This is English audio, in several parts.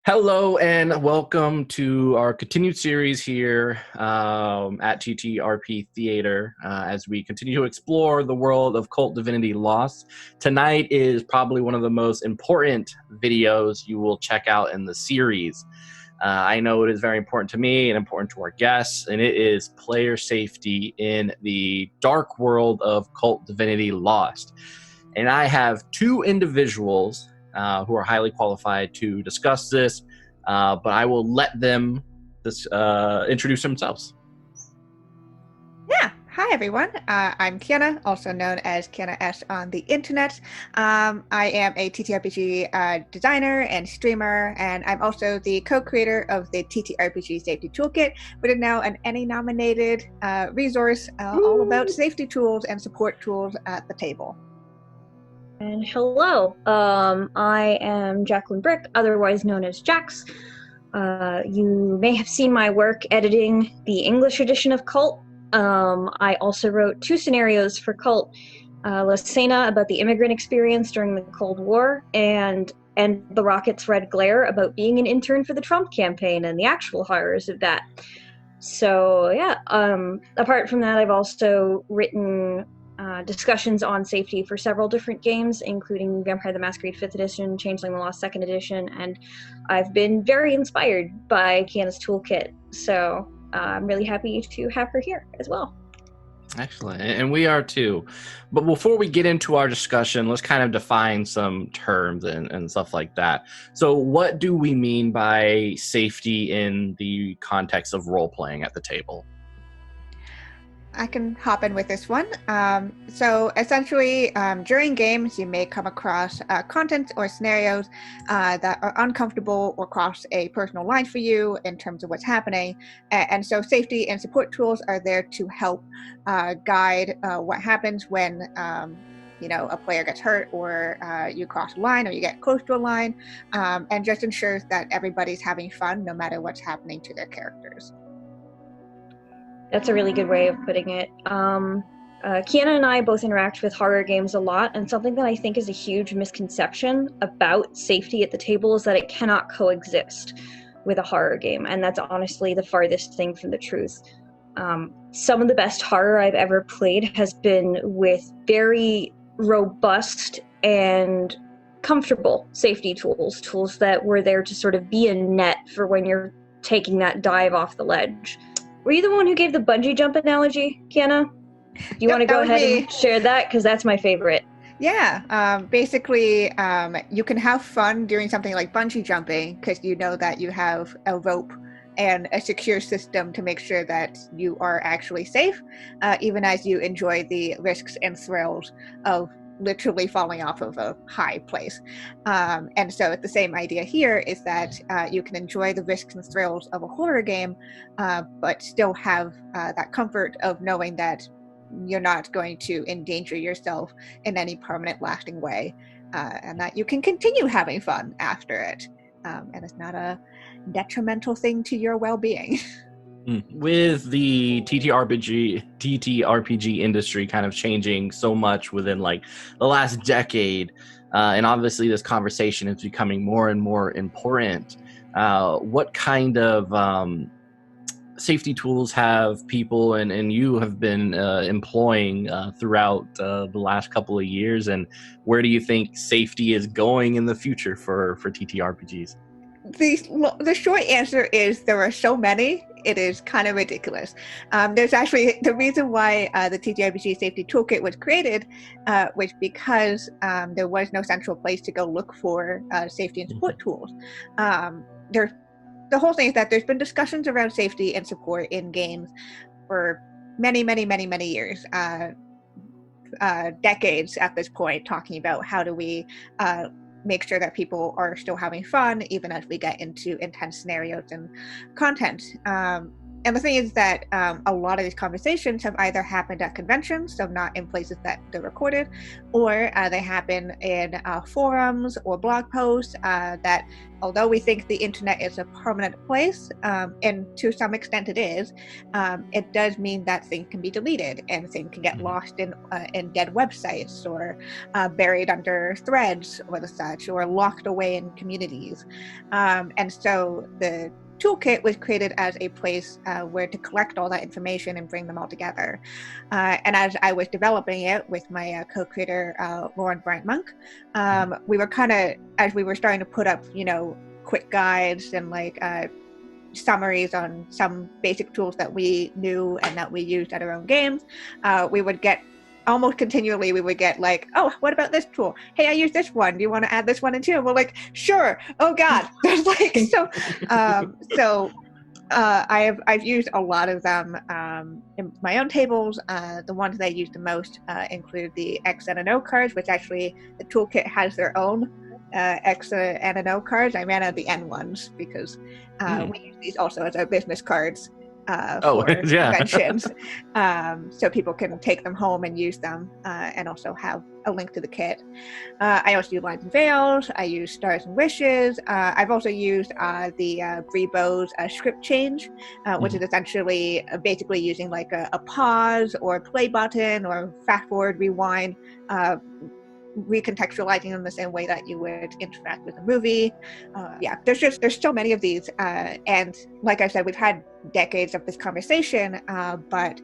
Hello and welcome to our continued series here at TTRP Theater as we continue to explore the world of Kult Divinity Lost. Tonight is probably one of the most important videos you will check out in the series. I know it is very important to me and important to our guests, and it is player safety in the dark world of Kult Divinity Lost. And I have two individuals who are highly qualified to discuss this, but I will let them introduce themselves. Yeah, hi everyone. I'm Kienna, also known as Kienna S on the internet. I am a TTRPG designer and streamer, and I'm also the co-creator of the TTRPG Safety Toolkit, which is now an Ennie nominated resource all about safety tools and support tools at the table. And hello, I am Jacqueline Bryk, otherwise known as Jax. You may have seen my work editing the English edition of Kult. I also wrote two scenarios for Kult, La Cena about the immigrant experience during the Cold War, and the Rocket's Red Glare about being an intern for the Trump campaign and the actual horrors of that. So yeah, apart from that, I've also written discussions on safety for several different games, including Vampire the Masquerade 5th Edition, Changeling the Lost 2nd Edition, and I've been very inspired by Kienna's toolkit, so I'm really happy to have her here as well. Excellent, and we are too. But before we get into our discussion, let's kind of define some terms and stuff like that. So what do we mean by safety in the context of role-playing at the table? I can hop in with this one. So essentially, during games, you may come across content or scenarios that are uncomfortable or cross a personal line for you in terms of what's happening. And so safety and support tools are there to help guide what happens when a player gets hurt or you cross a line or you get close to a line, and just ensures that everybody's having fun no matter what's happening to their characters. That's a really good way of putting it. Kienna and I both interact with horror games a lot, and something that I think is a huge misconception about safety at the table is that it cannot coexist with a horror game, and that's honestly the farthest thing from the truth. Some of the best horror I've ever played has been with very robust and comfortable safety tools that were there to sort of be a net for when you're taking that dive off the ledge. Were you the one who gave the bungee jump analogy, Kienna? Do you want to go ahead and share that? Because that's my favorite. Yeah, basically, you can have fun doing something like bungee jumping because you know that you have a rope and a secure system to make sure that you are actually safe, even as you enjoy the risks and thrills of literally falling off of a high place. And so the same idea here is that you can enjoy the risks and thrills of a horror game, but still have that comfort of knowing that you're not going to endanger yourself in any permanent lasting way, and that you can continue having fun after it, and it's not a detrimental thing to your well-being. With the TTRPG industry kind of changing so much within like the last decade, and obviously this conversation is becoming more and more important, what kind of safety tools have people and you have been employing throughout the last couple of years, and where do you think safety is going in the future for TTRPGs? The short answer is there are so many, it is kind of ridiculous. There's actually the reason why the TTRPG Safety Toolkit was created was because there was no central place to go look for safety and support tools. The whole thing is that there's been discussions around safety and support in games for many, many, many, many years. Decades at this point, talking about how do we make sure that people are still having fun even as we get into intense scenarios and content. And the thing is that a lot of these conversations have either happened at conventions, so not in places that they're recorded, or they happen in forums or blog posts that, although we think the internet is a permanent place, and to some extent it is, it does mean that things can be deleted and things can get lost in dead websites or buried under threads or the such, or locked away in communities. And so the toolkit was created as a place where to collect all that information and bring them all together. And as I was developing it with my co-creator, Lauren Bryant-Monk, we were kind of, as we were starting to put up, quick guides and like summaries on some basic tools that we knew and that we used at our own games, we would get almost continually, we would get like, oh, what about this tool? Hey, I use this one. Do you want to add this one in too? And we're like, sure. Oh God. There's like, I've used a lot of them in my own tables. The ones that I use the most include the X and an O cards, which actually the toolkit has their own X and an O cards. I ran out of the N ones because we use these also as our business cards for conventions, so people can take them home and use them, and also have a link to the kit. I also use Lines and Veils. I use Stars and Wishes. I've also used the Brebo's script change, which is essentially basically using like a pause or play button or fast forward, rewind, recontextualizing them the same way that you would interact with a movie. There's so many of these, and like I said, we've had decades of this conversation, but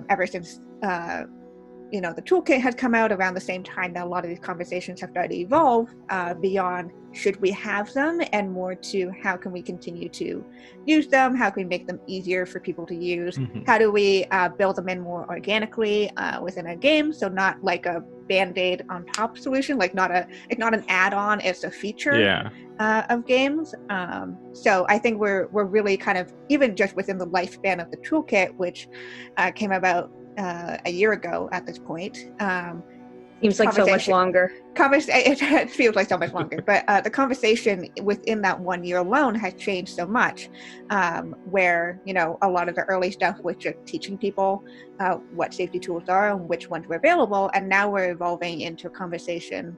ever since the toolkit has come out around the same time that a lot of these conversations have started to evolve beyond should we have them, and more to how can we continue to use them, how can we make them easier for people to use, how do we build them in more organically within a game, so not like a band-aid on top solution, it's not an add-on, it's a feature of games. So I think we're really kind of, even just within the lifespan of the toolkit, which came about a year ago at this point. Seems like so much longer. It feels like so much longer, but the conversation within that 1 year alone has changed so much, where, a lot of the early stuff was just teaching people what safety tools are and which ones were available, and now we're evolving into a conversation,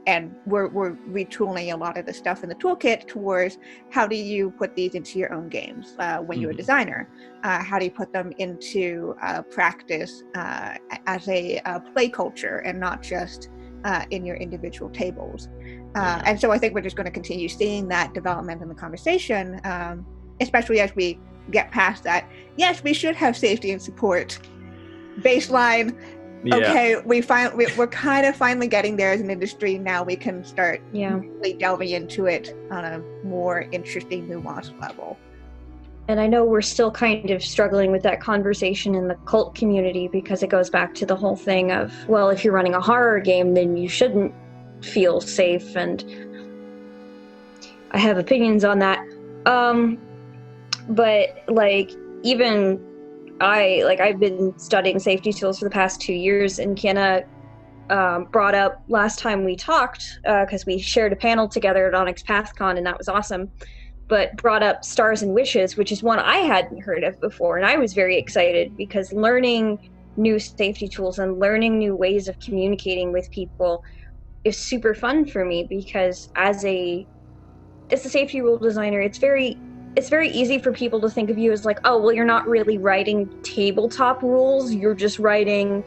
and we're retooling a lot of the stuff in the toolkit towards how do you put these into your own games when you're a designer? How do you put them into practice as a play culture and not just in your individual tables? And so I think we're just going to continue seeing that development in the conversation, especially as we get past that. Yes, we should have safety and support baseline. Okay, we're kind of finally getting there as an industry. Now we can start really delving into it on a more interesting, nuanced level. And I know we're still kind of struggling with that conversation in the cult community, because it goes back to the whole thing of, well, if you're running a horror game, then you shouldn't feel safe. And I have opinions on that. But like, even I've been studying safety tools for the past 2 years, and Kienna brought up last time we talked, because we shared a panel together at Onyx PathCon, and that was awesome, but brought up Stars and Wishes, which is one I hadn't heard of before, and I was very excited because learning new safety tools and learning new ways of communicating with people is super fun for me, because as a safety rule designer, it's very easy for people to think of you as like, oh, well, you're not really writing tabletop rules, you're just writing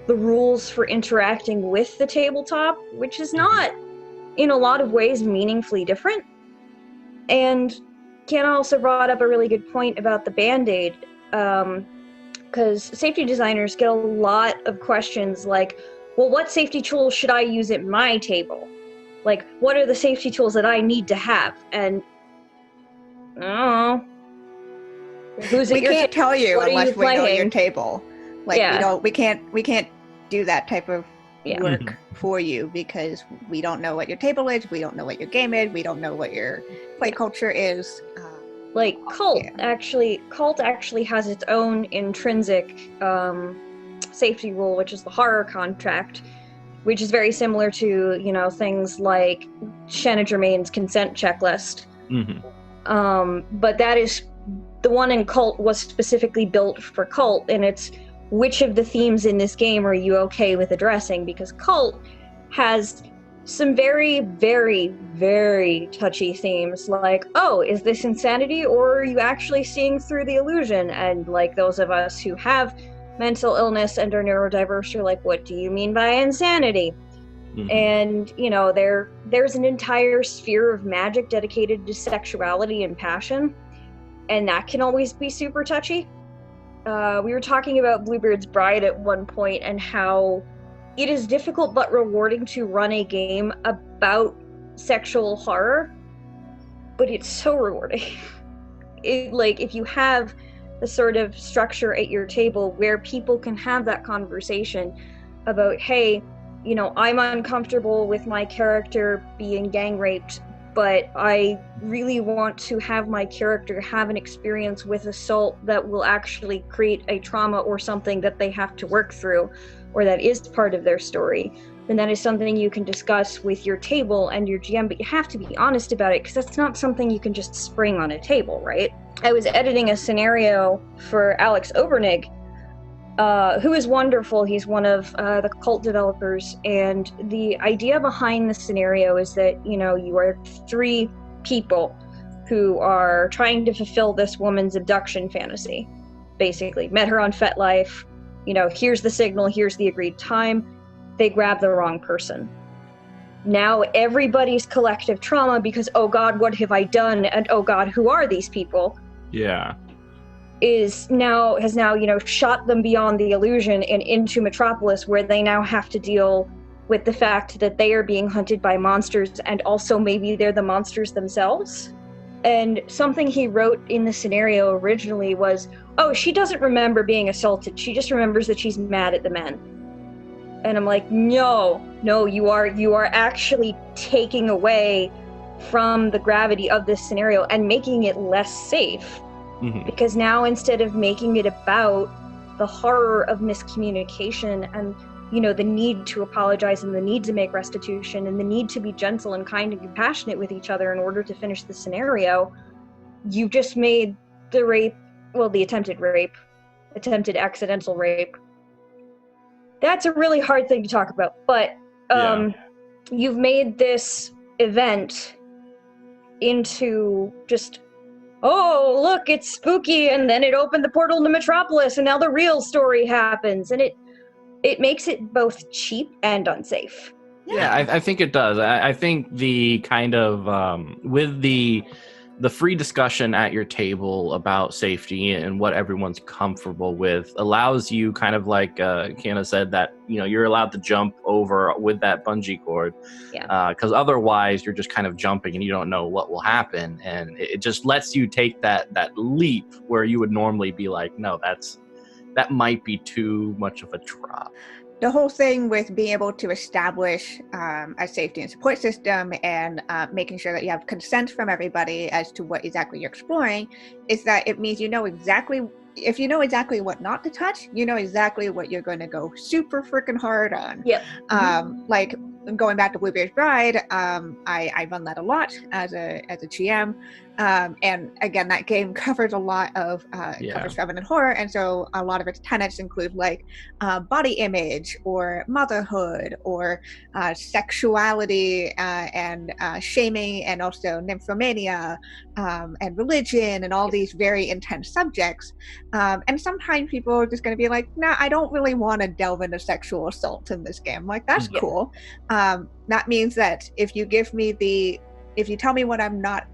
the rules for interacting with the tabletop, which is not, in a lot of ways, meaningfully different. And Kienna also brought up a really good point about the Band-Aid, because safety designers get a lot of questions like, well, what safety tools should I use at my table? Like, what are the safety tools that I need to have? And oh, we can't tell you unless we know your table. We can't do that type of work for you, because we don't know what your table is, we don't know what your game is, we don't know what your play culture is. Kult actually has its own intrinsic safety rule, which is the horror contract, which is very similar to things like Shanna Germain's consent checklist. But that the one in Kult was specifically built for Kult, and it's which of the themes in this game are you okay with addressing? Because Kult has some very, very, very touchy themes, like, oh, is this insanity, or are you actually seeing through the illusion? And like those of us who have mental illness and are neurodiverse are like, what do you mean by insanity? Mhm. And you know, there's an entire sphere of magic dedicated to sexuality and passion, and that can always be super touchy. We were talking about Bluebeard's Bride at one point and how it is difficult but rewarding to run a game about sexual horror, but it's so rewarding. Like, if you have the sort of structure at your table where people can have that conversation about, hey, you know, I'm uncomfortable with my character being gang raped, but I really want to have my character have an experience with assault that will actually create a trauma or something that they have to work through, or that is part of their story, then that is something you can discuss with your table and your GM, but you have to be honest about it, because that's not something you can just spring on a table, right? I was editing a scenario for Alex Obernig, who is wonderful. He's one of the Kult developers, and the idea behind the scenario is that, you know, you are 3 people who are trying to fulfill this woman's abduction fantasy. Basically, met her on FetLife, you know, here's the signal, here's the agreed time. They grab the wrong person. Now everybody's collective trauma, because, oh God, what have I done? And oh God, who are these people? Yeah. Has now, you know, shot them beyond the illusion and into Metropolis, where they now have to deal with the fact that they are being hunted by monsters, and also maybe they're the monsters themselves. And something he wrote in the scenario originally was, oh, she doesn't remember being assaulted, she just remembers that she's mad at the men. And I'm like, no, you are actually taking away from the gravity of this scenario and making it less safe. Mm-hmm. Because now, instead of making it about the horror of miscommunication and, you know, the need to apologize and the need to make restitution and the need to be gentle and kind and compassionate with each other in order to finish the scenario, you just made the rape, well, the attempted accidental rape. That's a really hard thing to talk about, but you've made this event into just, oh, look, it's spooky, and then it opened the portal to Metropolis, and now the real story happens, and it makes it both cheap and unsafe. Yeah, I think it does. I think the kind of, with the free discussion at your table about safety and what everyone's comfortable with allows you, kind of like Kienna said, that, you know, you're allowed to jump over with that bungee cord. Yeah. Because otherwise you're just kind of jumping and you don't know what will happen. And it just lets you take that leap where you would normally be like, no, that might be too much of a drop. The whole thing with being able to establish a safety and support system and making sure that you have consent from everybody as to what exactly you're exploring is that it means you know exactly, if you know exactly what not to touch, you know exactly what you're going to go super freaking hard on. Yep. Like going back to Bluebeard's Bride, I run that a lot as a GM. And again, that game covers a lot of covers feminine horror, and so a lot of its tenets include like body image or motherhood or sexuality and shaming, and also nymphomania and religion and all these very intense subjects. And sometimes people are just going to be like, nah, I don't really want to delve into sexual assault in this game. Like, that's cool. That means that if you tell me what I'm not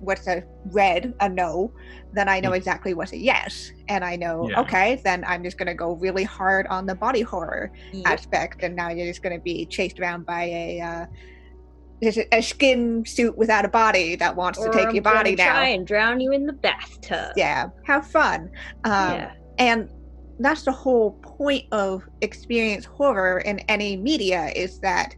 what's a red, a no, then I know exactly what's a yes. And I know, okay, then I'm just going to go really hard on the body horror aspect. And now you're just going to be chased around by a skin suit without a body that wants to take your body now. Try and drown you in the bathtub. Yeah, have fun. And that's the whole point of experience horror in any media, is that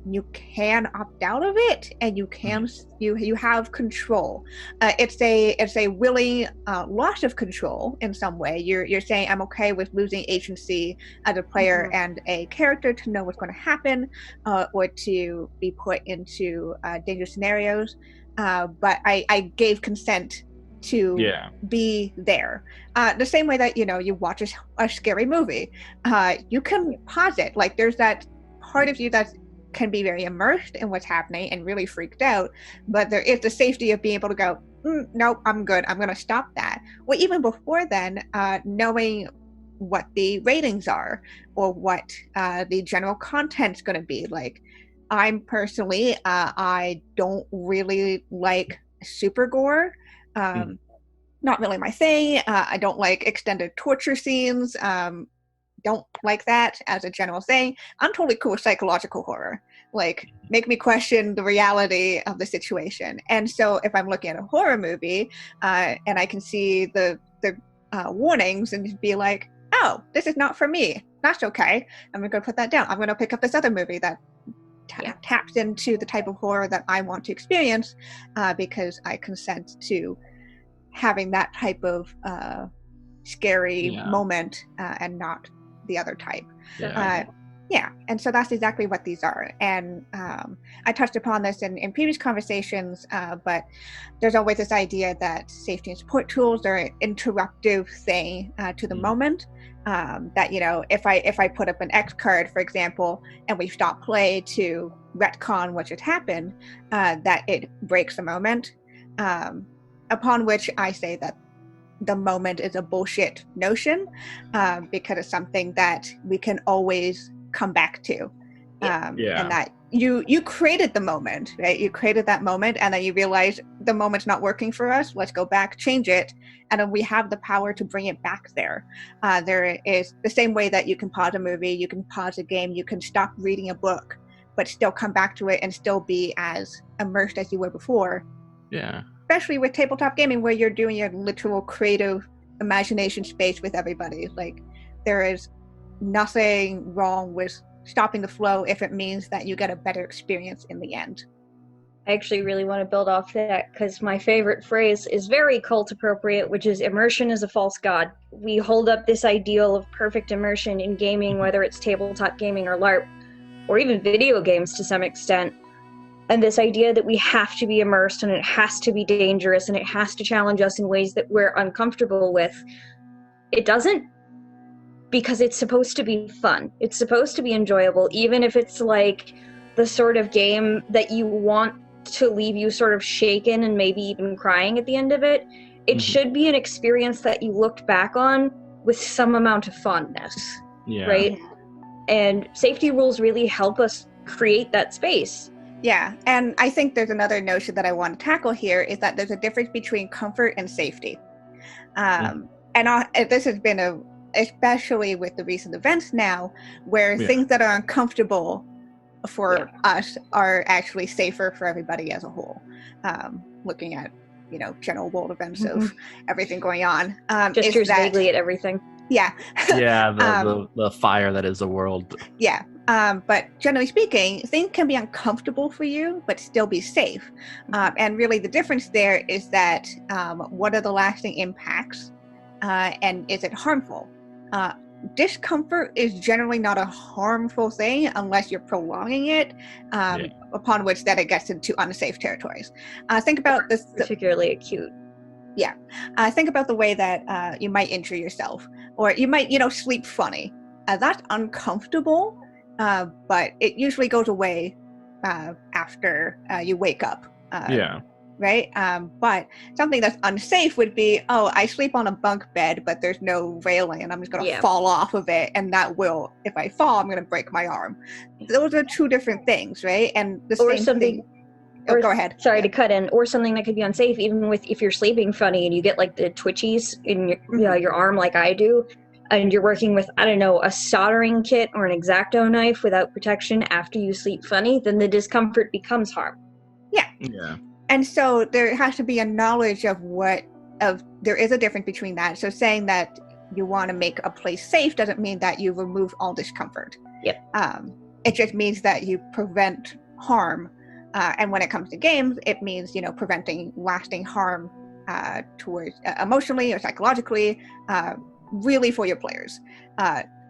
you can opt out of it, and you can you have control. It's a willing loss of control in some way. You're saying, I'm okay with losing agency as a player and a character to know what's going to happen, or to be put into dangerous scenarios. But I gave consent to be there. The same way that, you watch a scary movie, you can pause it. Like, there's that part of you that can be very immersed in what's happening and really freaked out, but there is the safety of being able to go, nope, I'm good, I'm going to stop that. Well, even before then, knowing what the ratings are or what the general content's going to be. Like, I'm personally, I don't really like super gore. Not really my thing. I don't like extended torture scenes. Don't like that as a general thing. I'm totally cool with psychological horror. Like, make me question the reality of the situation. And so if I'm looking at a horror movie and I can see the warnings and be like, oh, this is not for me. That's okay. I'm going to put that down. I'm going to pick up this other movie that taps into the type of horror that I want to experience because I consent to having that type of scary moment and not the other type. And so that's exactly what these are. And I touched upon this in previous conversations, but there's always this idea that safety and support tools are an interruptive thing to the moment. That, if I put up an X card, for example, and we stop play to retcon what just happened, that it breaks the moment, upon which I say that the moment is a bullshit notion, because it's something that we can always come back to. And that you created the moment, right? You created that moment, and then you realize the moment's not working for us. Let's go back, change it, and then we have the power to bring it back there. There is the same way that you can pause a movie, you can pause a game, you can stop reading a book, but still come back to it and still be as immersed as you were before. Especially with tabletop gaming, where you're doing your literal creative imagination space with everybody. Like, there is nothing wrong with stopping the flow if it means that you get a better experience in the end. I actually really want to build off that, because my favorite phrase is very cult appropriate, which is immersion is a false god. We hold up this ideal of perfect immersion in gaming, whether it's tabletop gaming or LARP, or even video games to some extent. And this idea that we have to be immersed, and it has to be dangerous, and it has to challenge us in ways that we're uncomfortable with. It doesn't, because it's supposed to be fun. It's supposed to be enjoyable, even if it's like the sort of game that you want to leave you sort of shaken and maybe even crying at the end of it. It should be an experience that you looked back on with some amount of fondness, right? And safety rules really help us create that space. Yeah, and I think there's another notion that I want to tackle here, is that there's a difference between comfort and safety. And this has been especially with the recent events now, where things that are uncomfortable for us are actually safer for everybody as a whole. Looking at, general world events of everything going on. Gestures vaguely at everything. The fire that is the world. But generally speaking, things can be uncomfortable for you, but still be safe. And really the difference there is that what are the lasting impacts, and is it harmful? Discomfort is generally not a harmful thing unless you're prolonging it, upon which that it gets into unsafe territories. Think about this. Particularly acute. Think about the way that you might injure yourself, or you might, sleep funny. That's uncomfortable, but it usually goes away after you wake up. Right? But something that's unsafe would be, I sleep on a bunk bed, but there's no railing, and I'm just going to fall off of it, and that will, if I fall, I'm going to break my arm. Those are two different things, right? And the same thing. Or, go ahead. Sorry to cut in. Or something that could be unsafe, even if you're sleeping funny and you get like the twitchies in your arm, like I do, and you're working with, I don't know, a soldering kit or an X-Acto knife without protection after you sleep funny, then the discomfort becomes harm. And so there has to be a knowledge of there is a difference between that. So saying that you want to make a place safe doesn't mean that you remove all discomfort. It just means that you prevent harm. And when it comes to games, it means, preventing lasting harm towards emotionally or psychologically, really for your players.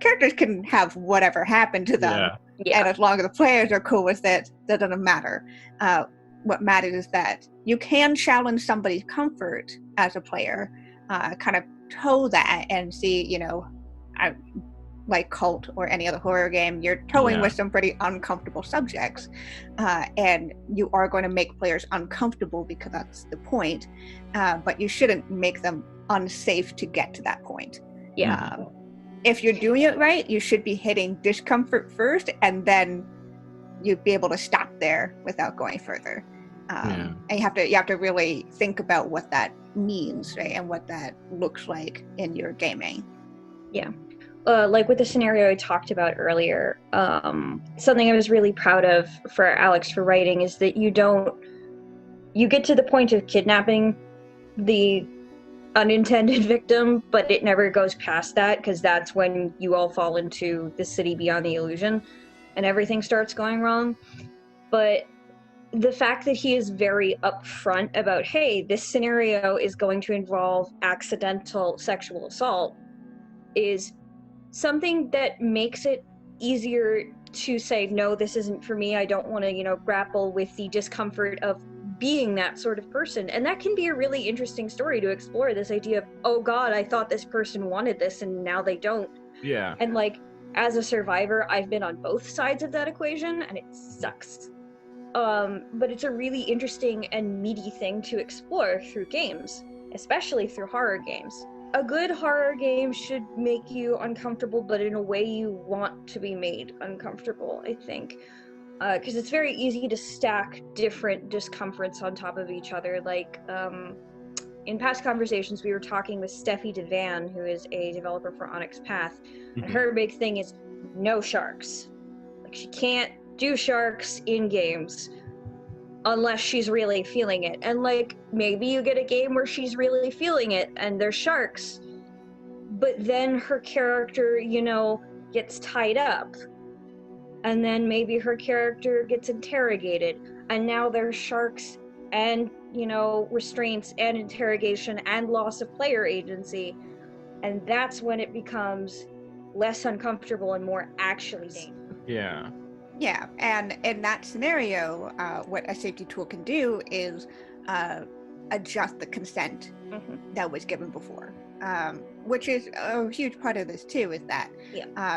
Characters can have whatever happen to them, and as long as the players are cool with it, that doesn't matter. what matters is that you can challenge somebody's comfort as a player, kind of toe that and see, like Kult or any other horror game, you're toying with some pretty uncomfortable subjects, and you are going to make players uncomfortable because that's the point, but you shouldn't make them unsafe to get to that point. If you're doing it right, you should be hitting discomfort first, and then you'd be able to stop there without going further. And you have to really think about what that means, right, and what that looks like in your gaming. Like with the scenario I talked about earlier, something I was really proud of for Alex for writing is that you get to the point of kidnapping the unintended victim, but it never goes past that, because that's when you all fall into the city beyond the illusion and everything starts going wrong. But the fact that he is very upfront about, hey, this scenario is going to involve accidental sexual assault, is something that makes it easier to say, no, this isn't for me. I don't want to, grapple with the discomfort of being that sort of person. And that can be a really interesting story to explore, this idea of, oh God, I thought this person wanted this and now they don't. Yeah. And like, as a survivor, I've been on both sides of that equation and it sucks. But it's a really interesting and meaty thing to explore through games, especially through horror games. A good horror game should make you uncomfortable, but in a way you want to be made uncomfortable, I think. Because it's very easy to stack different discomforts on top of each other. Like, in past conversations, we were talking with Steffi Devan, who is a developer for Onyx Path, and her big thing is no sharks. Like, she can't do sharks in games unless she's really feeling it. And like, maybe you get a game where she's really feeling it and there's sharks, but then her character, gets tied up, and then maybe her character gets interrogated, and now there's sharks and, restraints and interrogation and loss of player agency, and that's when it becomes less uncomfortable and more actually dangerous. Yeah, and in that scenario, what a safety tool can do is adjust the consent that was given before, which is a huge part of this too, is that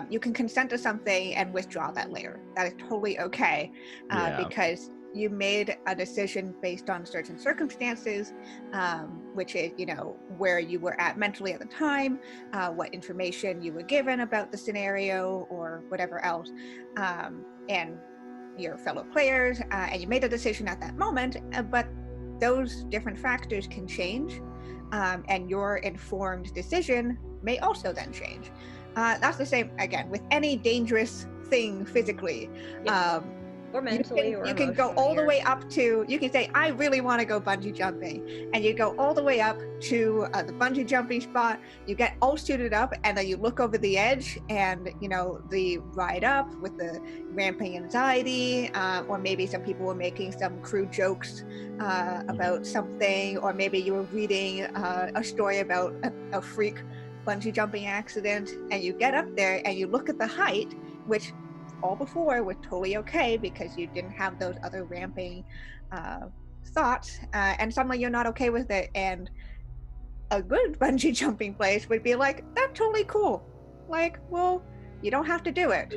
you can consent to something and withdraw that later. That is totally okay, because you made a decision based on certain circumstances, which is, where you were at mentally at the time, what information you were given about the scenario or whatever else, and your fellow players, and you made a decision at that moment, but those different factors can change, and your informed decision may also then change. That's the same, again, with any dangerous thing physically. Or mentally, you can go all the way up to, you can say, I really want to go bungee jumping, and you go all the way up to the bungee jumping spot, you get all suited up, and then you look over the edge, and the ride up with the ramping anxiety, or maybe some people were making some crude jokes about something, or maybe you were reading a story about a freak bungee jumping accident, and you get up there and you look at the height, which all before was totally okay because you didn't have those other ramping thoughts, and suddenly you're not okay with it. And a good bungee jumping place would be like, that's totally cool. Like, well, you don't have to do it.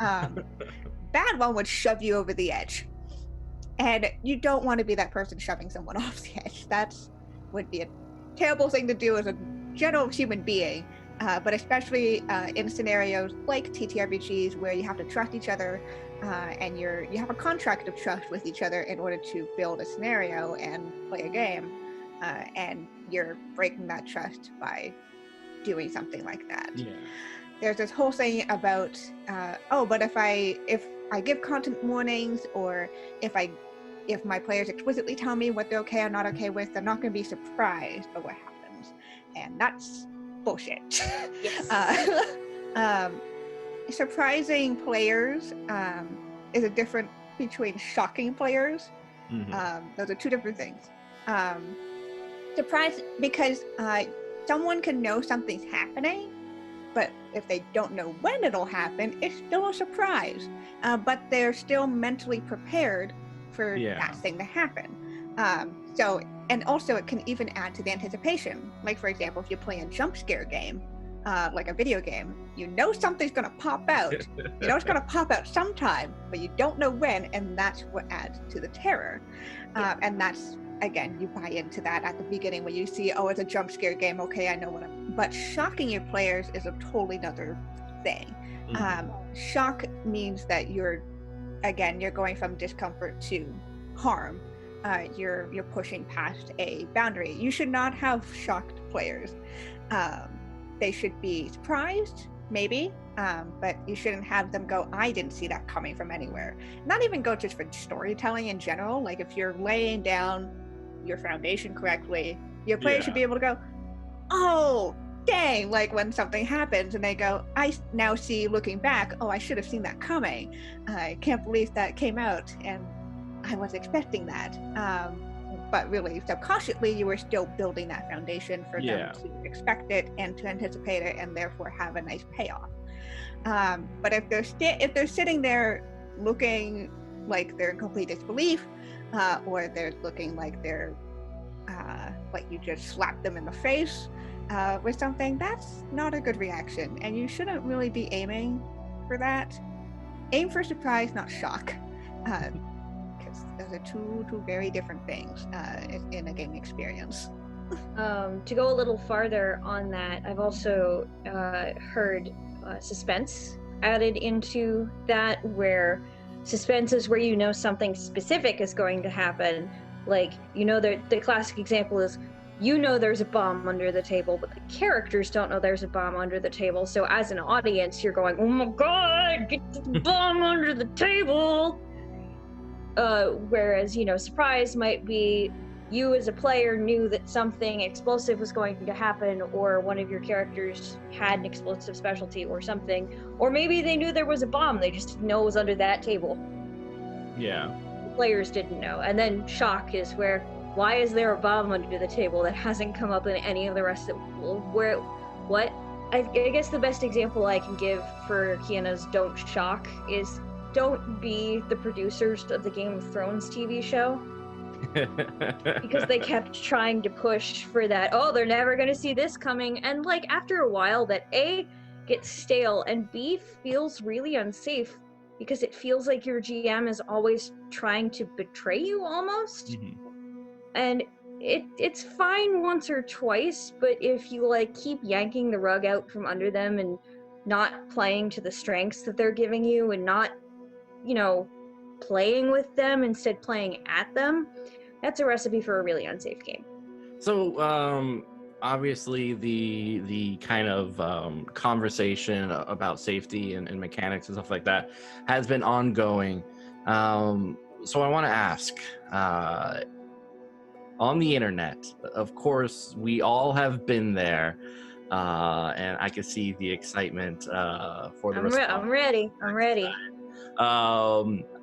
Bad one would shove you over the edge. And you don't want to be that person shoving someone off the edge. That would be a terrible thing to do as a general human being. But especially in scenarios like TTRPGs where you have to trust each other, and you have a contract of trust with each other in order to build a scenario and play a game, and you're breaking that trust by doing something like that. There's this whole thing about, but if I give content warnings, or if my players explicitly tell me what they're okay or not okay with, they're not going to be surprised by what happens, and that's bullshit. Surprising players is a different between shocking players. Those are two different things. Surprise, because someone can know something's happening, but if they don't know when it'll happen, it's still a surprise. But they're still mentally prepared for that thing to happen. And also it can even add to the anticipation. Like, for example, if you play a jump scare game, like a video game, you know something's going to pop out. You know it's going to pop out sometime, but you don't know when, and that's what adds to the terror. And that's, again, you buy into that at the beginning when you see, oh, it's a jump scare game, okay, I know what I'm... But shocking your players is a totally other thing. Shock means that you're going from discomfort to harm. You're pushing past a boundary. You should not have shocked players. They should be surprised, maybe, but you shouldn't have them go, I didn't see that coming from anywhere. Not even go just for storytelling in general. Like, if you're laying down your foundation correctly, your players should be able to go, oh, dang, like when something happens and they go, I now see, looking back, oh, I should have seen that coming. I can't believe that came out, and I was expecting that. But really, subconsciously, you were still building that foundation for them to expect it and to anticipate it, and therefore have a nice payoff. But if they're sitting there looking like they're in complete disbelief, or they're looking like they're like you just slapped them in the face with something, that's not a good reaction, and you shouldn't really be aiming for that. Aim for surprise, not shock. Those are two very different things in a gaming experience. To go a little farther on that, I've also heard suspense added into that, where suspense is where you know something specific is going to happen. Like, you know, the classic example is, you know there's a bomb under the table, but the characters don't know there's a bomb under the table. So as an audience, you're going, oh my god, get the bomb under the table! Whereas, you know, surprise might be you as a player knew that something explosive was going to happen, or one of your characters had an explosive specialty or something, or maybe they knew there was a bomb, they just didn't know it was under that table. The players didn't know. And then shock is where, why is there a bomb under the table that hasn't come up in any of the rest of what? I guess the best example I can give for Kienna's don't shock is, don't be the producers of the Game of Thrones TV show. Because they kept trying to push for that, oh, they're never going to see this coming. And like, after a while, that A, gets stale, and B, feels really unsafe, because it feels like your GM is always trying to betray you almost. And it's fine once or twice, but if you like keep yanking the rug out from under them and not playing to the strengths that they're giving you, and not, you know, playing with them, instead playing at them, that's a recipe for a really unsafe game. So obviously the kind of conversation about safety and mechanics and stuff like that has been ongoing. So I want to ask, on the internet, of course, we all have been there, and I can see the excitement for the response. I'm ready.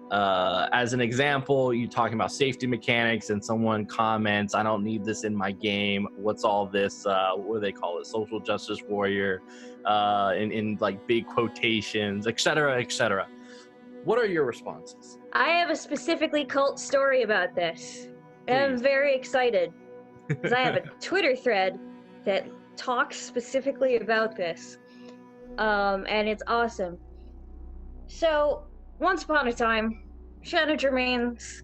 As an example, you talking about safety mechanics, and someone comments, I don't need this in my game. What's all this? What do they call it? Social justice warrior, in like big quotations, etc., etc. What are your responses? I have a specifically cult story about this. And I'm very excited, because I have a Twitter thread that talks specifically about this. And it's awesome. So, once upon a time, Shanna Germain's,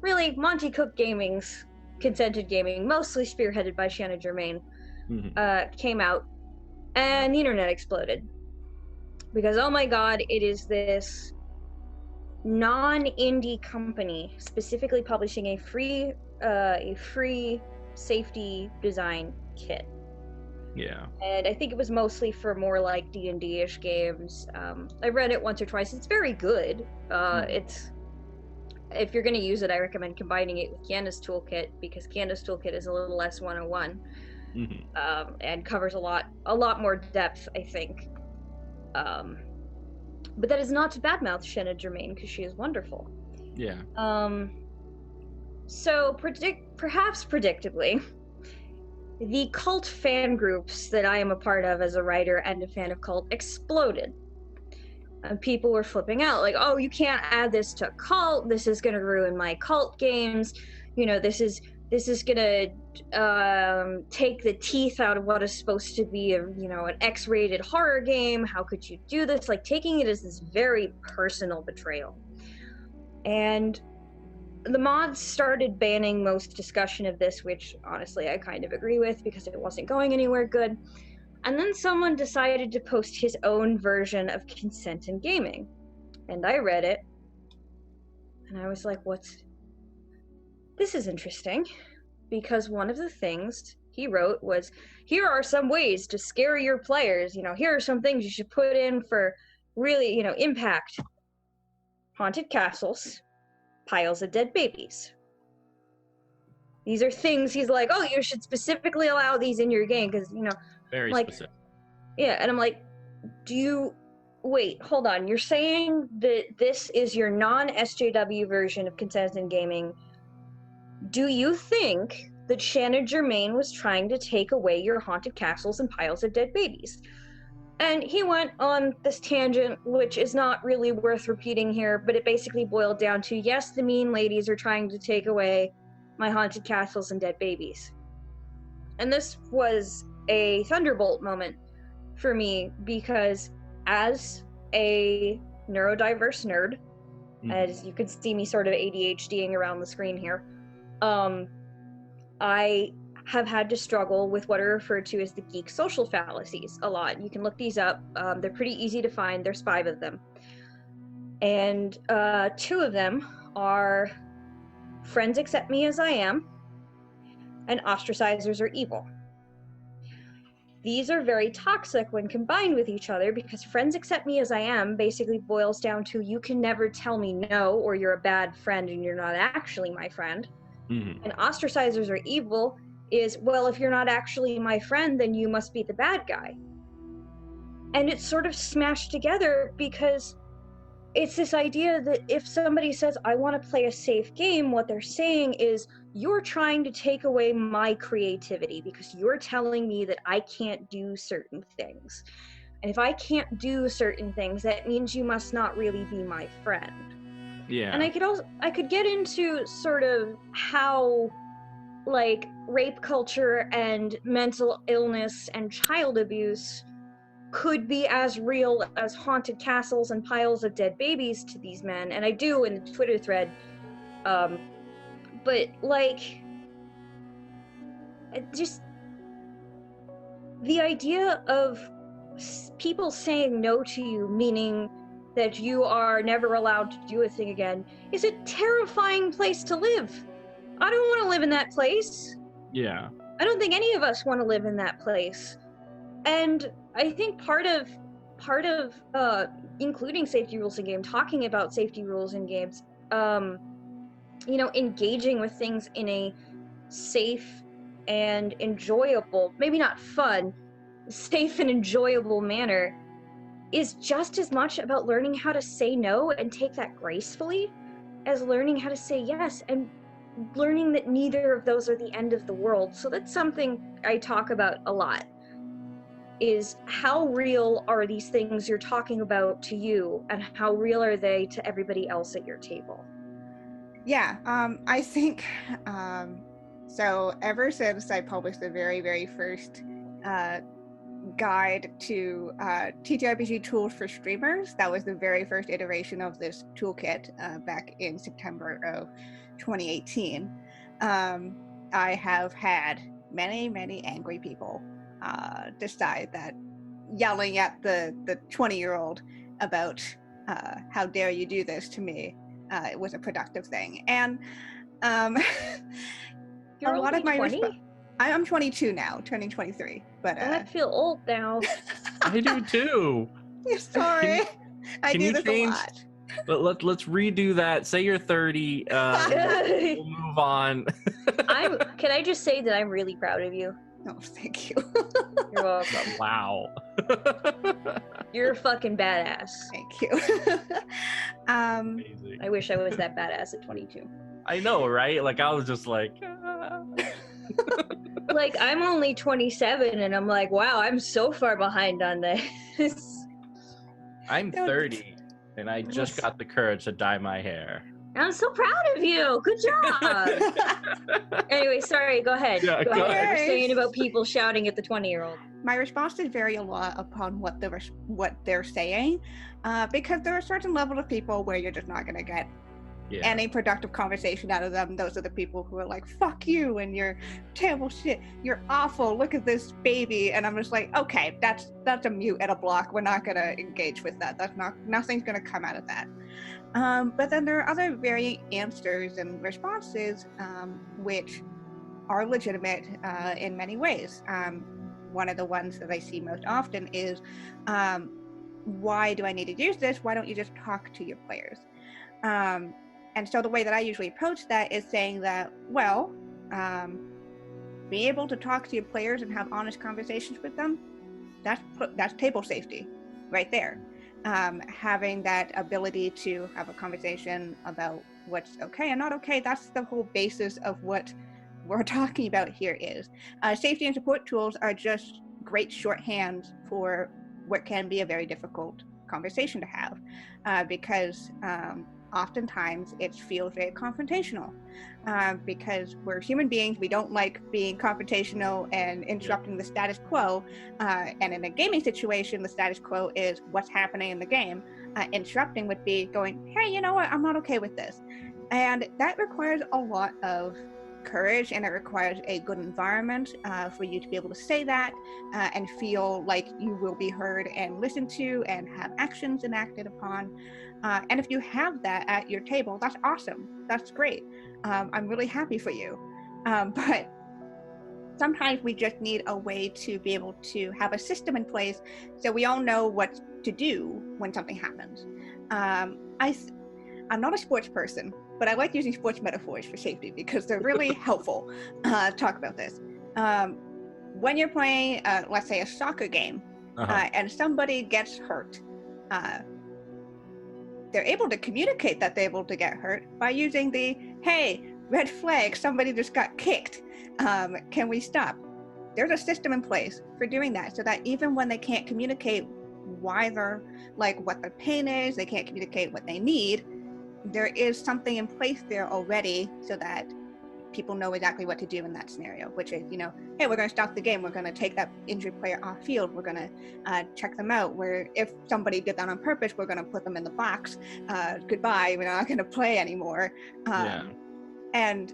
really Monty Cook Gaming's Consented Gaming, mostly spearheaded by Shanna Germain, came out, and the internet exploded. Because, oh my god, it is this non-indie company specifically publishing a free safety design kit. And I think it was mostly for more like D&D-ish games. I read it once or twice. It's very good. It's, if you're going to use it, I recommend combining it with Kienna's toolkit, because Kienna's toolkit is a little less 101, and covers a lot more depth, I think. But that is not to badmouth Shanna Germain, because she is wonderful. So perhaps predictably, the cult fan groups that I am a part of as a writer and a fan of cult exploded. And people were flipping out, like, oh, you can't add this to Cult. This is going to ruin my Cult games. You know, this is going to take the teeth out of what is supposed to be an X-rated horror game. How could you do this? Like, taking it as this very personal betrayal. And the mods started banning most discussion of this, which honestly I kind of agree with because it wasn't going anywhere good. And then someone decided to post his own version of consent in gaming. And I read it. And I was like, this is interesting. Because one of the things he wrote was, here are some ways to scare your players. You know, here are some things you should put in for really, impact. Haunted castles, piles of dead babies. These are things he's like, oh, you should specifically allow these in your game because, Very like, specific. Yeah, and I'm like, wait, hold on. You're saying that this is your non-SJW version of consent in gaming. Do you think that Shannon Germain was trying to take away your haunted castles and piles of dead babies? And he went on this tangent, which is not really worth repeating here, but it basically boiled down to, yes, the mean ladies are trying to take away my haunted castles and dead babies. And this was a thunderbolt moment for me, because as a neurodiverse nerd, as you can see me sort of ADHDing around the screen here, I have had to struggle with what are referred to as the geek social fallacies a lot. You can look these up. They're pretty easy to find. There's 5 of them. And 2 of them are friends accept me as I am, and ostracizers are evil. These are very toxic when combined with each other, because friends accept me as I am basically boils down to, you can never tell me no, or you're a bad friend and you're not actually my friend. Mm-hmm. And ostracizers are evil is, well, if you're not actually my friend, then you must be the bad guy. And it's sort of smashed together because it's this idea that if somebody says, I want to play a safe game, what they're saying is, you're trying to take away my creativity because you're telling me that I can't do certain things. And if I can't do certain things, that means you must not really be my friend. Yeah. And I could get into sort of how, like, rape culture and mental illness and child abuse could be as real as haunted castles and piles of dead babies to these men, and I do in the Twitter thread. But, like, just the idea of people saying no to you, meaning that you are never allowed to do a thing again, is a terrifying place to live. I don't want to live in that place. Yeah. I don't think any of us want to live in that place. And I think part of including safety rules in game, talking about safety rules in games, engaging with things in a safe and enjoyable, maybe not fun, safe and enjoyable manner, is just as much about learning how to say no and take that gracefully as learning how to say yes, and learning that neither of those are the end of the world. So that's something I talk about a lot, is how real are these things you're talking about to you, and how real are they to everybody else at your table? Yeah, I think, so ever since I published the very, very first guide to TTRPG tools for streamers, that was the very first iteration of this toolkit back in September of 2018, I have had many, many angry people decide that yelling at the 20-year-old about how dare you do this to me it was a productive thing. And You're a lot of my 20? I'm 22 now, turning 23. But I feel old now. I do too. Sorry. I do this a lot. But let's redo that. Say you're 30. We'll move on. Can I just say that I'm really proud of you? Oh, thank you. You're welcome. Wow. You're a fucking badass. Thank you. Amazing. I wish I was that badass at 22. I know, right? Like, I was just like... Like, I'm only 27, and I'm like, wow, I'm so far behind on this. I'm 30, And I just got the courage to dye my hair. I'm so proud of you. Good job. Anyway, sorry. Go ahead. Yeah, go go ahead. ahead. You're saying about people shouting at the 20-year-old. My responses vary a lot upon what they're saying, because there are certain levels of people where you're just not going to get any productive conversation out of them. Those are the people who are like, fuck you, and you're terrible shit, you're awful, look at this baby. And I'm just like, okay, that's a mute and a block. We're not going to engage with that. Nothing's going to come out of that. But then there are other varying answers and responses, which are legitimate in many ways. One of the ones that I see most often is, why do I need to use this? Why don't you just talk to your players? And so the way that I usually approach that is saying that, well, being able to talk to your players and have honest conversations with them, that's table safety right there. Having that ability to have a conversation about what's okay and not okay, that's the whole basis of what we're talking about here is. Safety and support tools are just great shorthand for what can be a very difficult conversation to have, because oftentimes it feels very confrontational, because we're human beings. We don't like being confrontational and interrupting the status quo, and in a gaming situation, the status quo is what's happening in the game. Interrupting would be going, hey, you know what, I'm not okay with this. And that requires a lot of courage, and it requires a good environment for you to be able to say that and feel like you will be heard and listened to and have actions enacted upon. And if you have that at your table, that's awesome. That's great. I'm really happy for you. But sometimes we just need a way to be able to have a system in place so we all know what to do when something happens. I'm not a sports person, but I like using sports metaphors for safety because they're really helpful to talk about this. When you're playing, let's say, a soccer game, and somebody gets hurt, they're able to communicate that they're able to get hurt by using the, hey, red flag, somebody just got kicked. Can we stop? There's a system in place for doing that, so that even when they can't communicate why they're, like, what their pain is, they can't communicate what they need, there is something in place there already so that people know exactly what to do in that scenario, which is, hey, we're going to stop the game. We're going to take that injured player off field. We're going to check them out. Where if somebody did that on purpose, we're going to put them in the box. Goodbye. We're not going to play anymore. And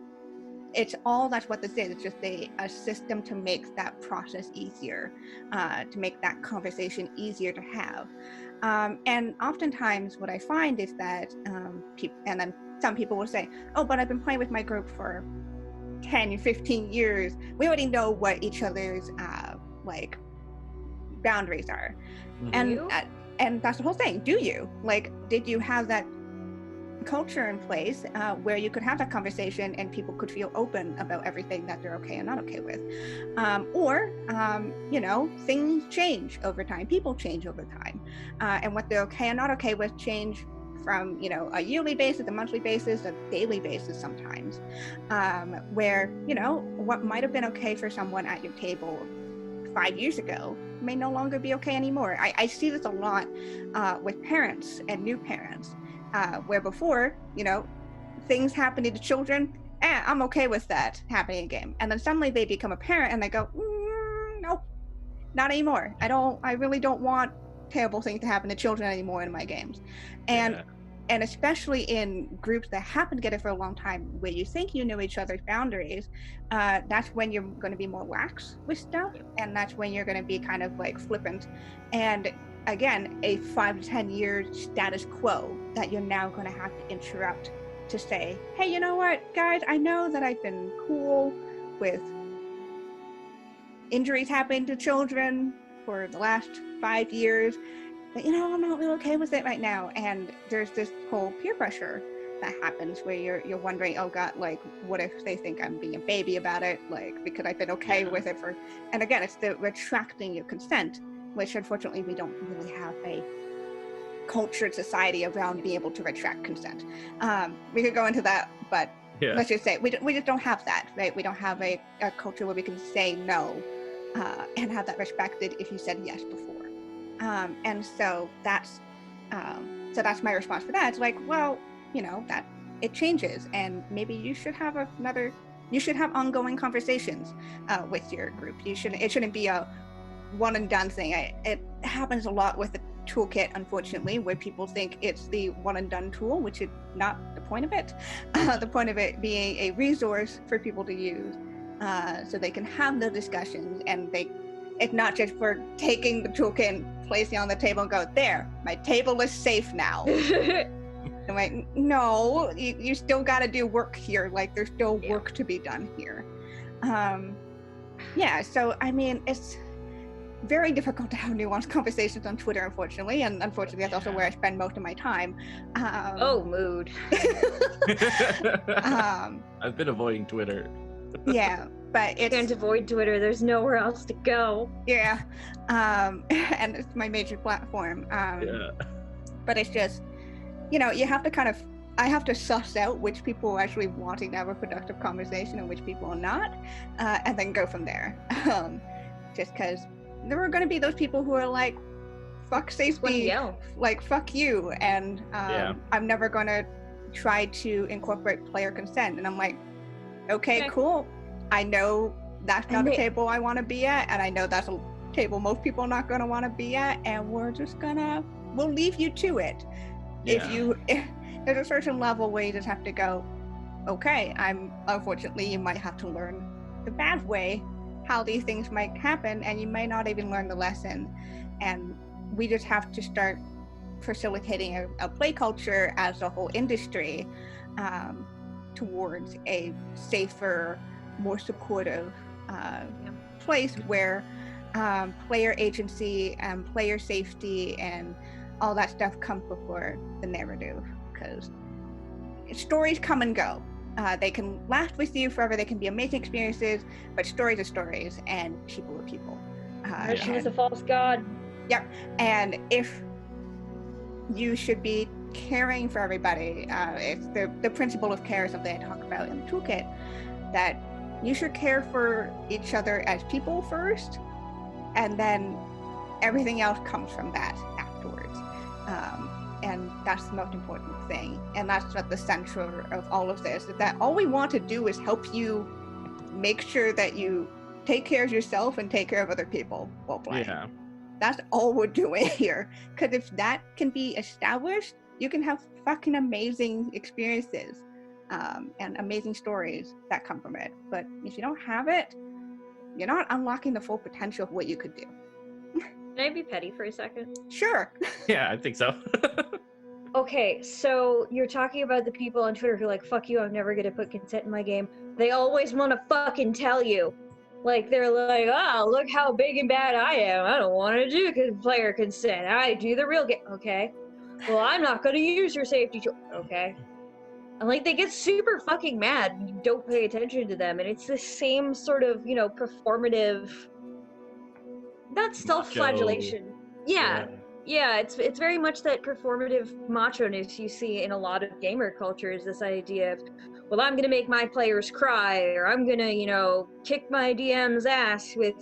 it's all that's what this is. It's just a system to make that process easier, to make that conversation easier to have. And oftentimes what I find is that and then some people will say, oh, but I've been playing with my group for 10, 15 years. We already know what each other's boundaries are. And that's the whole thing. Do you? Did you have that culture in place where you could have that conversation and people could feel open about everything that they're okay and not okay with? Or things change over time. People change over time. And what they're okay and not okay with change from, a yearly basis, a monthly basis, a daily basis sometimes, where, what might have been okay for someone at your table 5 years ago may no longer be okay anymore. I see this a lot with parents and new parents, where before, things happening to children, I'm okay with that happening again. And then suddenly they become a parent and they go, no, not anymore. I really don't want terrible things to happen to children anymore in my games. And especially in groups that happen together for a long time, where you think you know each other's boundaries, that's when you're going to be more lax with stuff, and that's when you're going to be kind of flippant. And again, a 5 to 10 year status quo that you're now going to have to interrupt to say, hey, you know what, guys, I know that I've been cool with injuries happening to children for the last 5 years, but I'm not really okay with it right now. And there's this whole peer pressure that happens where you're wondering, oh God, what if they think I'm being a baby about it, because I've been okay with it for, and again, it's the retracting your consent, which unfortunately we don't really have a cultured society around being able to retract consent. We could go into that, but let's just say we just don't have that, right? We don't have a culture where we can say no and have that respected if you said yes before. And so that's so that's my response to that. It's like, well, that it changes, and maybe you should have ongoing conversations with your group. It shouldn't be a one and done thing. It happens a lot with the toolkit, unfortunately, where people think it's the one and done tool, which is not the point of it. The point of it being a resource for people to use, so they can have the discussions, and it's not just for taking the toolkit and placing it on the table and go, there, my table is safe now. I'm like, no, you still got to do work here. Like, there's still work to be done here. So I mean, it's very difficult to have nuanced conversations on Twitter, unfortunately, and unfortunately that's also where I spend most of my time. Mood. I've been avoiding Twitter. Yeah, but You can't avoid Twitter. There's nowhere else to go. Yeah, and it's my major platform. But it's just, you have to I have to suss out which people are actually wanting to have a productive conversation and which people are not, and then go from there. Just because there are going to be those people who are like, fuck safety, like, fuck you, and I'm never going to try to incorporate player consent. And I'm like, okay, cool. I know that's not a table I want to be at, and I know that's a table most people are not going to want to be at, and we'll leave you to it. If there's a certain level where you just have to go, okay, unfortunately, you might have to learn the bad way how these things might happen, and you may not even learn the lesson. And we just have to start facilitating a play culture as a whole industry towards a safer, more supportive place where player agency and player safety and all that stuff comes before the narrative, because stories come and go. They can last with you forever. They can be amazing experiences, but stories are stories, and people are people. She was a false god. Yep. And if you should be caring for everybody, it's the principle of care is something I talk about in the toolkit, that you should care for each other as people first, and then everything else comes from that afterwards. And that's the most important thing. And that's at the center of all of this, is that all we want to do is help you make sure that you take care of yourself and take care of other people while playing. Yeah. That's all we're doing here. Because if that can be established, you can have fucking amazing experiences and amazing stories that come from it. But if you don't have it, you're not unlocking the full potential of what you could do. Can I be petty for a second? Sure. Yeah, I think so. Okay, so you're talking about the people on Twitter who are like, fuck you, I'm never gonna put consent in my game. They always want to fucking tell you. Like, they're like, oh, look how big and bad I am. I don't want to do player consent. I do the real game. Okay. Well, I'm not going to use your safety tool. Okay. And, like, they get super fucking mad when you don't pay attention to them. And it's the same sort of, performative... Not self-flagellation. Yeah, it's very much that performative macho-ness you see in a lot of gamer cultures, this idea of, well, I'm gonna make my players cry, or I'm gonna, kick my DM's ass with,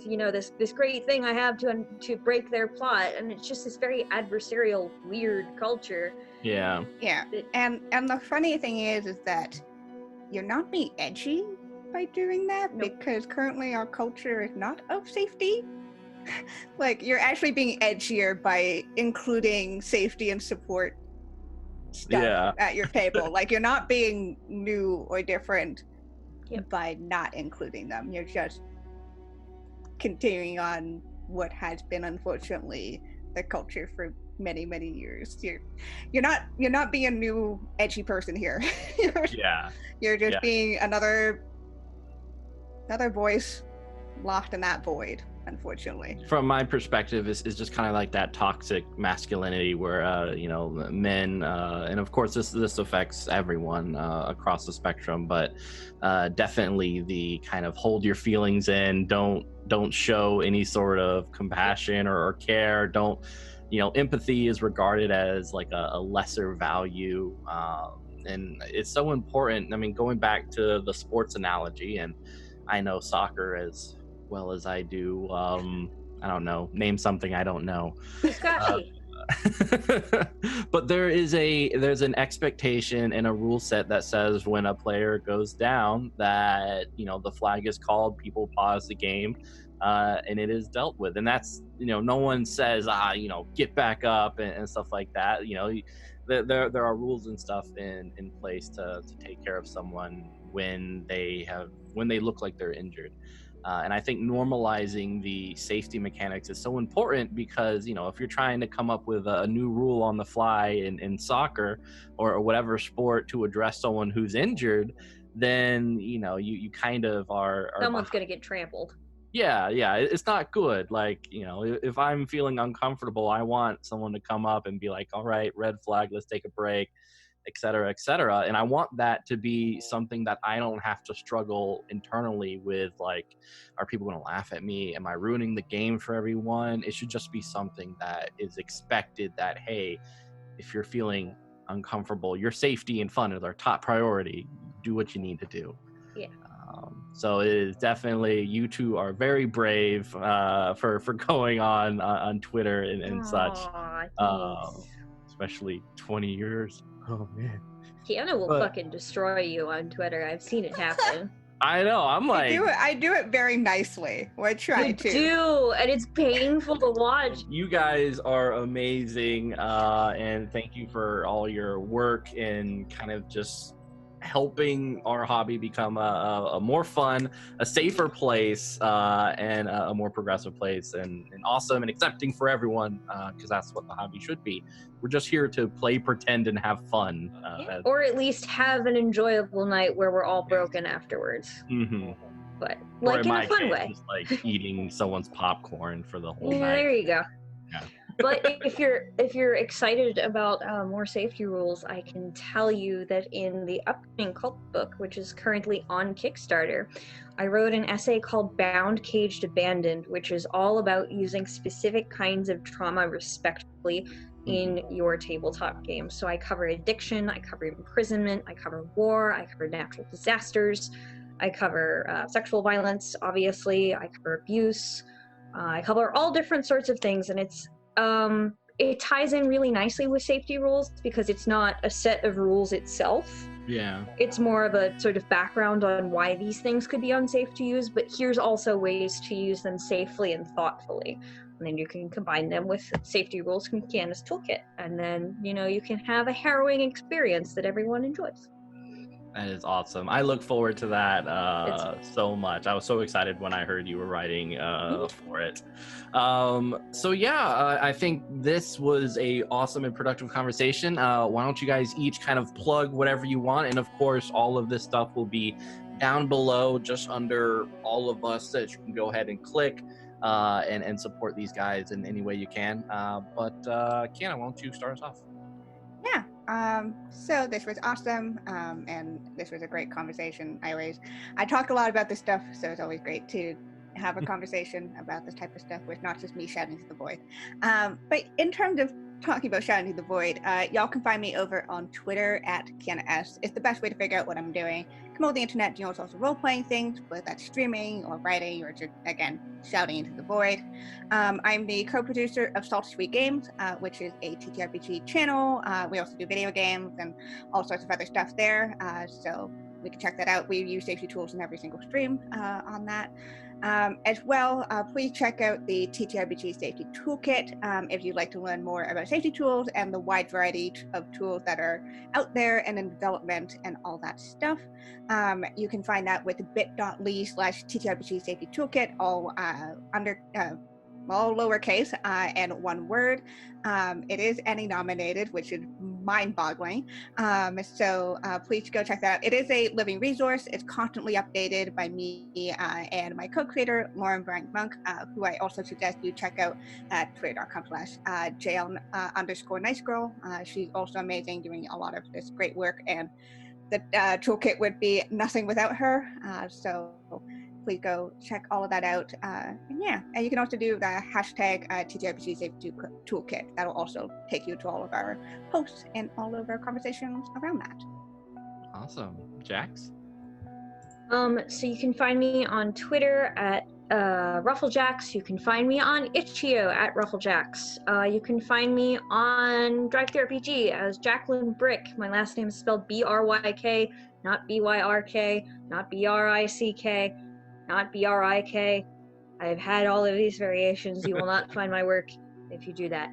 this great thing I have to break their plot, and it's just this very adversarial, weird culture. Yeah. Yeah, and the funny thing is that you're not being edgy by doing that, because currently our culture is not of safety. Like, you're actually being edgier by including safety and support stuff at your table. Like, you're not being new or different by not including them. You're just continuing on what has been, unfortunately, the culture for many, many years. You're not being a new edgy person here. You're just being another voice locked in that void, unfortunately. From my perspective, is just kind of like that toxic masculinity where men and of course this affects everyone across the spectrum, but definitely the kind of hold your feelings in, don't show any sort of compassion or care, don't empathy is regarded as like a lesser value, and it's so important. I mean, going back to the sports analogy, and I know soccer as well as I do. I don't know. Name something I don't know. but there's an expectation and a rule set that says when a player goes down that the flag is called, people pause the game, and it is dealt with. And that's no one says get back up and stuff like that. There are rules and stuff in place to take care of someone when they look like they're injured. And I think normalizing the safety mechanics is so important because, if you're trying to come up with a new rule on the fly in soccer or whatever sport to address someone who's injured, then, you kind of are someone's going to get trampled. Yeah, it's not good. Like, if I'm feeling uncomfortable, I want someone to come up and be like, all right, red flag, let's take a break, et cetera, et cetera. And I want that to be something that I don't have to struggle internally with, like, are people going to laugh at me? Am I ruining the game for everyone? It should just be something that is expected that, hey, if you're feeling uncomfortable, your safety and fun is our top priority. Do what you need to do. Yeah. So it is definitely, you two are very brave for going on Twitter and such. Especially 20 years. Oh man. Kienna will fucking destroy you on Twitter. I've seen it happen. I know. I'm like, I do it very nicely. I try to. You do, and it's painful to watch. You guys are amazing, and thank you for all your work and kind of just helping our hobby become a more fun, a safer place, and a more progressive place, and awesome and accepting for everyone, because that's what the hobby should be. We're just here to play, pretend, and have fun. Or at least have an enjoyable night where we're all broken afterwards. Mm-hmm. But like in a fun way. Just like eating someone's popcorn for the whole night. There you go. Yeah. But if you're excited about more safety rules, I can tell you that in the upcoming Kult book, which is currently on Kickstarter, I wrote an essay called Bound, Caged, Abandoned, which is all about using specific kinds of trauma respectfully in your tabletop games. So I cover addiction, I cover imprisonment, I cover war, I cover natural disasters, I cover sexual violence, obviously, I cover abuse, I cover all different sorts of things, and it ties in really nicely with safety rules because it's not a set of rules itself. Yeah. It's more of a sort of background on why these things could be unsafe to use, but here's also ways to use them safely and thoughtfully. And then you can combine them with safety rules from Kienna's toolkit. And then, you can have a harrowing experience that everyone enjoys. That is awesome. I look forward to that so much. I was so excited when I heard you were writing for it. So yeah, I think this was a awesome and productive conversation. Why don't you guys each kind of plug whatever you want? And of course, all of this stuff will be down below, just under all of us, that you can go ahead and click and support these guys in any way you can. But Kienna, why don't you start us off? Yeah. So this was awesome, and this was a great conversation. I talk a lot about this stuff, so it's always great to have a conversation about this type of stuff with not just me shouting to the void. But in terms of talking about shouting to the void, y'all can find me over on Twitter at Kienna S. It's the best way to figure out what I'm doing. Come on the internet, it's also role-playing things, whether that's streaming or writing or just, again, shouting into the void. I'm the co-producer of Salty Sweet Games, which is a TTRPG channel. We also do video games and all sorts of other stuff there, so we can check that out. We use safety tools in every single stream on that. As well, please check out the TTRPG Safety Toolkit if you'd like to learn more about safety tools and the wide variety of tools that are out there and in development and all that stuff. You can find that with bit.ly/TTRPG Safety Toolkit, all all lowercase and one word. It is Ennie nominated, which is mind-boggling. So please go check that out. It is a living resource. It's constantly updated by me and my co-creator, Lauren Brand-Monk, who I also suggest you check out at twitter.com/JL_NiceGirl. She's also amazing, doing a lot of this great work, and the toolkit would be nothing without her. So please go check all of that out. And you can also do the hashtag TTRPG Safety Toolkit. That'll also take you to all of our posts and all of our conversations around that. Awesome. Jax? So you can find me on Twitter at Rufflejacks. You can find me on Itch.io at Rufflejacks. You can find me on DriveThruRPG as Jacqueline Bryk. My last name is spelled B-R-Y-K, not B-Y-R-K, not B-R-I-C-K, not B-R-I-K. I've had all of these variations. You will not find my work if you do that.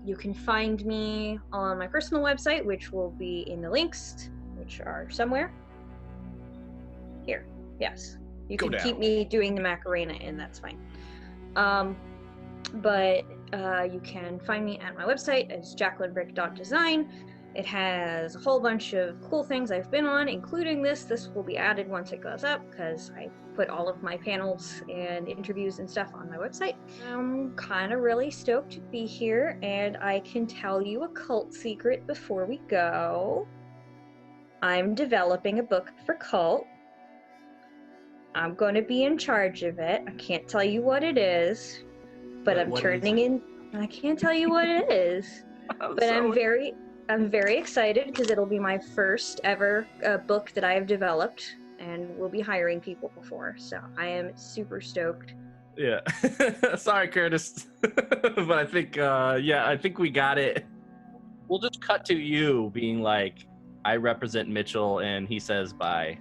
You can find me on my personal website, which will be in the links, which are somewhere. Here, yes. You can keep me doing the Macarena, and that's fine. But you can find me at my website. It's jacquelinebryk.design. It has a whole bunch of cool things I've been on, including this. This will be added once it goes up, because I put all of my panels and interviews and stuff on my website. I'm kind of really stoked to be here, and I can tell you a cult secret before we go. I'm developing a book for Kult. I'm going to be in charge of it. I can't tell you what it is, but I'm turning in. I can't tell you what it is, but I'm very excited because it'll be my first ever book that I have developed, and we'll be hiring people for. So I am super stoked. Yeah. Sorry, Curtis, but I think I think we got it. We'll just cut to you being like, I represent Mitchell, and he says bye.